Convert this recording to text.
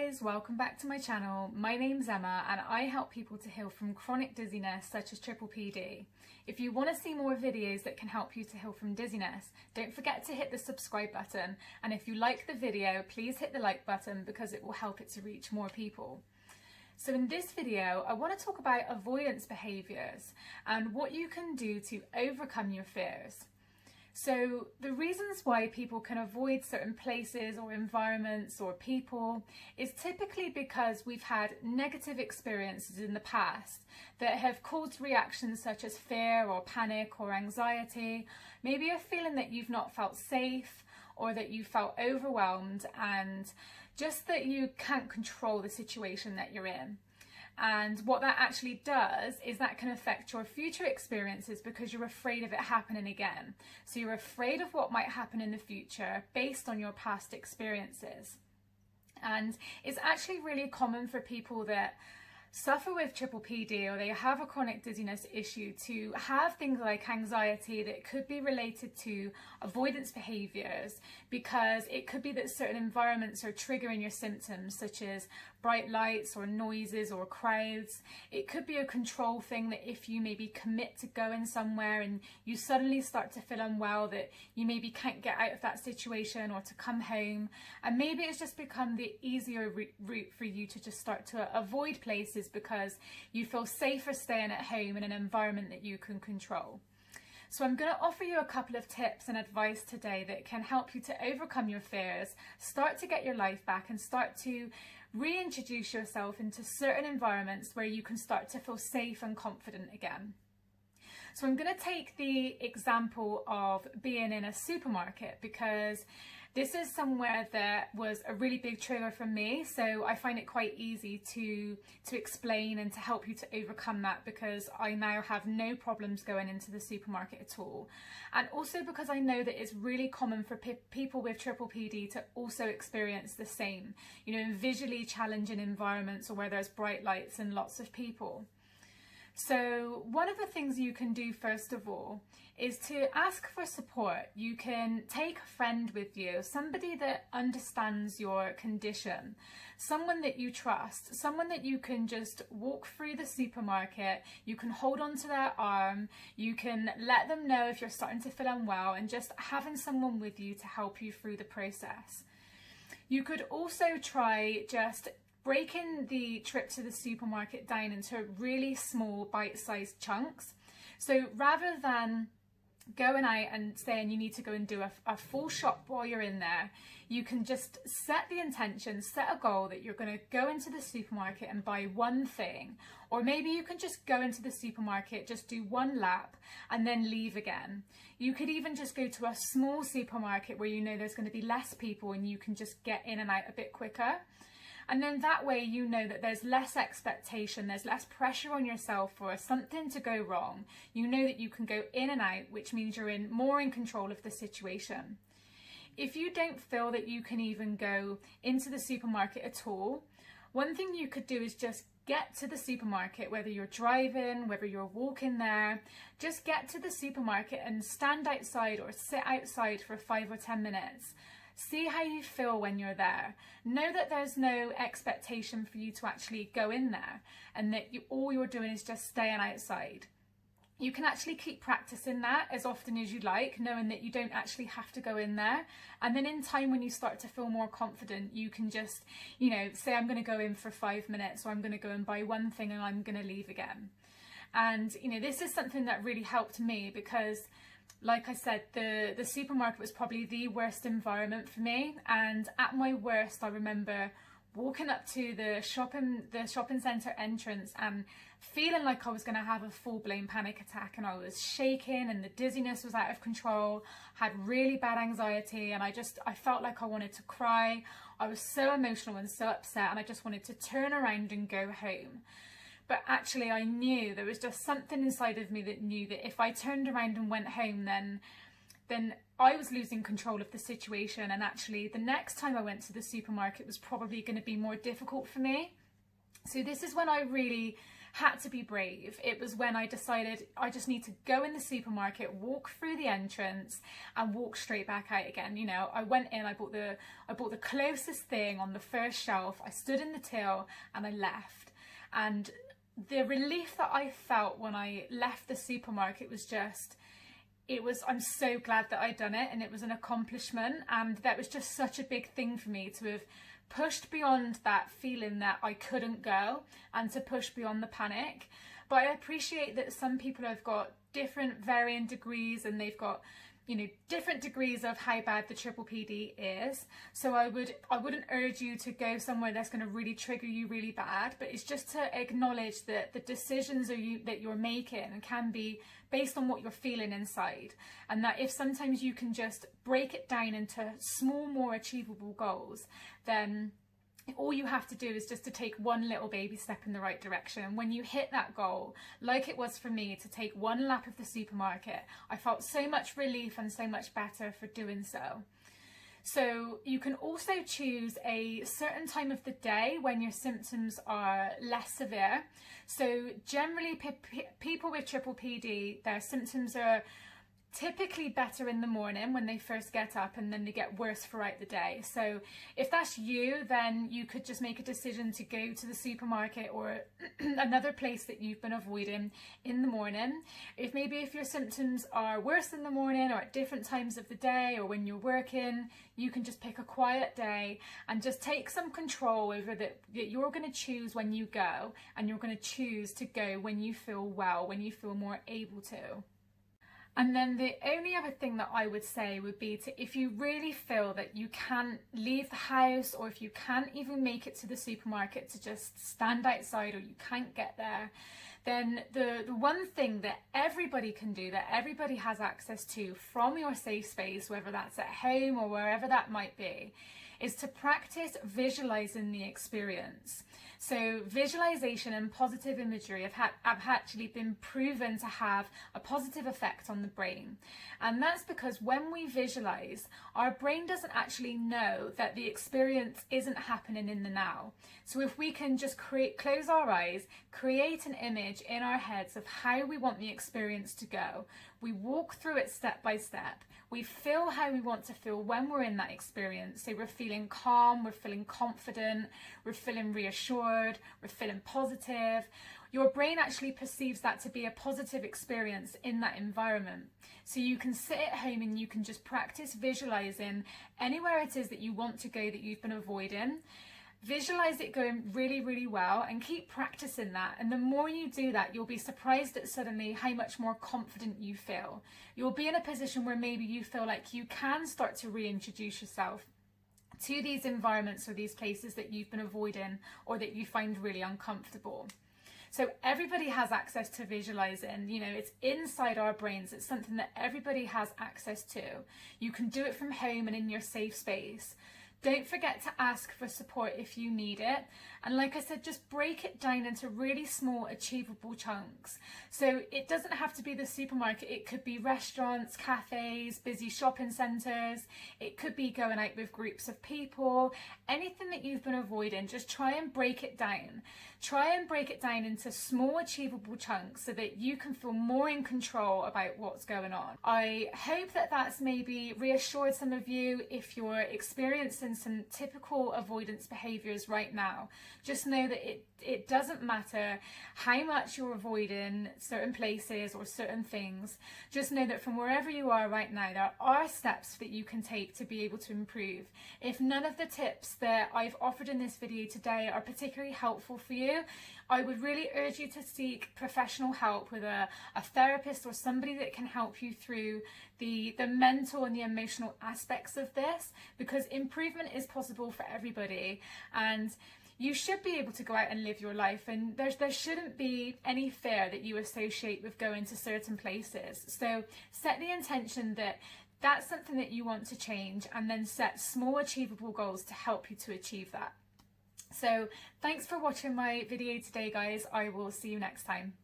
guys, welcome back to my channel. My name's Emma and I help people to heal from chronic dizziness such as PPPD. If you want to see more videos that can help you to heal from dizziness, don't forget to hit the subscribe button, and if you like the video, please hit the like button because it will help it to reach more people. So in this video, I want to talk about avoidance behaviours and what you can do to overcome your fears. So the reasons why people can avoid certain places or environments or people is typically because we've had negative experiences in the past that have caused reactions such as fear or panic or anxiety, maybe a feeling that you've not felt safe or that you felt overwhelmed, and just that you can't control the situation that you're in. And what that actually does is that can affect your future experiences because you're afraid of it happening again. So you're afraid of what might happen in the future based on your past experiences. And it's actually really common for people that suffer with PPPD or they have a chronic dizziness issue to have things like anxiety that could be related to avoidance behaviours, because it could be that certain environments are triggering your symptoms, such as bright lights or noises or crowds. It could be a control thing, that if you maybe commit to going somewhere and you suddenly start to feel unwell, that you maybe can't get out of that situation or to come home, and maybe it's just become the easier route for you to just start to avoid places because you feel safer staying at home in an environment that you can control. So I'm going to offer you a couple of tips and advice today that can help you to overcome your fears, start to get your life back, and start to reintroduce yourself into certain environments where you can start to feel safe and confident again. So I'm going to take the example of being in a supermarket because this is somewhere that was a really big trigger for me, so I find it quite easy to explain and to help you to overcome that, because I now have no problems going into the supermarket at all. And also because I know that it's really common for people with PPPD to also experience the same, you know, in visually challenging environments or where there's bright lights and lots of people. So one of the things you can do first of all is to ask for support. You can take a friend with you, somebody that understands your condition, someone that you trust, someone that you can just walk through the supermarket, you can hold on to their arm, you can let them know if you're starting to feel unwell, and just having someone with you to help you through the process. You could also try just breaking the trip to the supermarket down into really small bite-sized chunks. So rather than going out and saying you need to go and do a full shop while you're in there, you can just set the intention, set a goal that you're going to go into the supermarket and buy one thing. Or maybe you can just go into the supermarket, just do one lap and then leave again. You could even just go to a small supermarket where you know there's going to be less people and you can just get in and out a bit quicker. And then that way you know that there's less expectation, there's less pressure on yourself for something to go wrong. You know that you can go in and out, which means you're more in control of the situation. If you don't feel that you can even go into the supermarket at all, one thing you could do is just get to the supermarket, whether you're driving, whether you're walking there, just get to the supermarket and stand outside or sit outside for 5 or 10 minutes. See how you feel when you're there. Know that there's no expectation for you to actually go in there, and that all you're doing is just staying outside. You can actually keep practicing that as often as you like, knowing that you don't actually have to go in there. And then in time, when you start to feel more confident, you can just, you know, say I'm going to go in for 5 minutes, or I'm going to go and buy one thing and I'm going to leave again. And, you know, this is something that really helped me because, like I said, the supermarket was probably the worst environment for me, and at my worst I remember walking up to the shopping centre entrance and feeling like I was going to have a full-blown panic attack, and I was shaking and the dizziness was out of control, had really bad anxiety, and I felt like I wanted to cry. I was so emotional and so upset, and I just wanted to turn around and go home. But actually I knew there was just something inside of me that knew that if I turned around and went home, then I was losing control of the situation, and actually the next time I went to the supermarket was probably going to be more difficult for me. So this is when I really had to be brave. It was when I decided I just need to go in the supermarket, walk through the entrance and walk straight back out again. You know, I went in, I bought the closest thing on the first shelf, I stood in the till and I left. And the relief that I felt when I left the supermarket was just, I'm so glad that I'd done it, and it was an accomplishment, and that was just such a big thing for me to have pushed beyond that feeling that I couldn't go and to push beyond the panic. But I appreciate that some people have got different varying degrees, and they've got, you know, different degrees of how bad the PPPD is. So I wouldn't urge you to go somewhere that's going to really trigger you really bad, but it's just to acknowledge that the decisions that you're making can be based on what you're feeling inside, and that if sometimes you can just break it down into small, more achievable goals, then all you have to do is just to take one little baby step in the right direction. And when you hit that goal, like it was for me to take one lap of the supermarket, I felt so much relief and so much better for doing so. So you can also choose a certain time of the day when your symptoms are less severe. So generally people with PPPD, their symptoms are typically better in the morning when they first get up, and then they get worse throughout the day. So if that's you, then you could just make a decision to go to the supermarket or another place that you've been avoiding in the morning. If your symptoms are worse in the morning or at different times of the day or when you're working, you can just pick a quiet day and just take some control over that you're going to choose when you go, and you're going to choose to go when you feel well, when you feel more able to. And then the only other thing that I would say would be to, if you really feel that you can't leave the house, or if you can't even make it to the supermarket to just stand outside, or you can't get there, then the one thing that everybody can do, that everybody has access to from your safe space, whether that's at home or wherever that might be, is to practice visualizing the experience. So visualization and positive imagery have actually been proven to have a positive effect on the brain. And that's because when we visualize, our brain doesn't actually know that the experience isn't happening in the now. So if we can just close our eyes, create an image in our heads of how we want the experience to go, we walk through it step by step, we feel how we want to feel when we're in that experience. So we're feeling calm, we're feeling confident, we're feeling reassured, we're feeling positive. Your brain actually perceives that to be a positive experience in that environment. So you can sit at home and you can just practice visualizing anywhere it is that you want to go that you've been avoiding. Visualize it going really, really well, and keep practicing that. And the more you do that, you'll be surprised at suddenly how much more confident you feel. You'll be in a position where maybe you feel like you can start to reintroduce yourself to these environments or these places that you've been avoiding or that you find really uncomfortable. So everybody has access to visualizing, you know, it's inside our brains. It's something that everybody has access to. You can do it from home and in your safe space. Don't forget to ask for support if you need it. And like I said, just break it down into really small, achievable chunks. So it doesn't have to be the supermarket. It could be restaurants, cafes, busy shopping centres. It could be going out with groups of people. Anything that you've been avoiding, just try and break it down. Try and break it down into small, achievable chunks so that you can feel more in control about what's going on. I hope that that's maybe reassured some of you if you're experiencing some typical avoidance behaviours right now. Just know that it doesn't matter how much you're avoiding certain places or certain things. Just know that from wherever you are right now, there are steps that you can take to be able to improve. If none of the tips that I've offered in this video today are particularly helpful for you, I would really urge you to seek professional help with a therapist or somebody that can help you through the mental and the emotional aspects of this, because improvement is possible for everybody, and you should be able to go out and live your life, and there shouldn't be any fear that you associate with going to certain places. So set the intention that that's something that you want to change, and then set small achievable goals to help you to achieve that. So thanks for watching my video today, guys. I will see you next time.